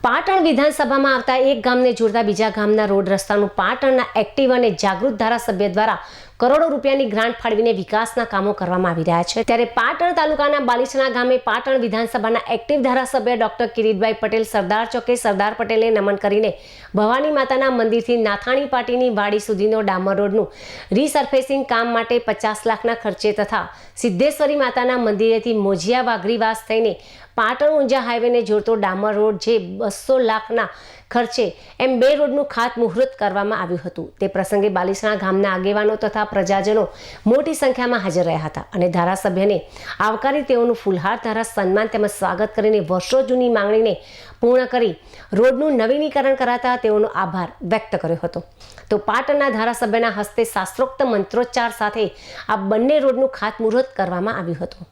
પાટણ વિધાનસભામાં આવતા એક ગામને જોડતા બીજા ગામના રોડ રસ્તાનું પાટણના એક્ટિવ અને જાગૃત ધારાસભ્ય દ્વારા કરોડો રૂપિયાની ગ્રાન્ટ ફાળવીને વિકાસના કામો કરવામાં આવી રહ્યા છે। ત્યારે પાટણ તાલુકાના બાલીસણા ગામે પાટણ વિધાનસભાના એક્ટિવ ધારાસભ્ય ડોક્ટર કિરીટભાઈ પટેલ સરદાર ચોકે સરદાર પટેલને નમન કરીને ભવાની માતાના મંદિરથી નાથાણી પાટીની વાડી સુધીનો ડામર રોડનું રીસર્ફેસિંગ કામ માટે 50 લાખના ખર્ચે તથા સિદ્ધેશ્વરી માતાના મંદિરેથી મોજિયા વાઘરીવાસ થઈને પાટણ ઊંઝા હાઈવેને જોડતો ડામર રોડ જે 200 લાખના ખર્ચે એમ 2 રોડનું ખાતમુહૂર્ત કરવામાં આવ્યું હતું। તે પ્રસંગે બાલીસણા ગામના આગેવાનો તથા પ્રજાજનો મોટી સંખ્યામાં હાજર રહ્યા હતા અને ધારાસભ્યને આવકારી તેઓનું ફૂલહાર ધારા સન્માન તેમજ સ્વાગત કરીને વર્ષો જૂની માંગણીને પૂર્ણ કરી રોડનું નવીનીકરણ કરાતા તેઓનો આભાર વ્યક્ત કર્યો હતો। તો પાટણના ધારાસભ્યના હસ્તે શાસ્ત્રોક્ત મંત્રોચ્ચાર સાથે આ બંને રોડનું ખાતમુહૂર્ત કરવામાં આવ્યું હતું।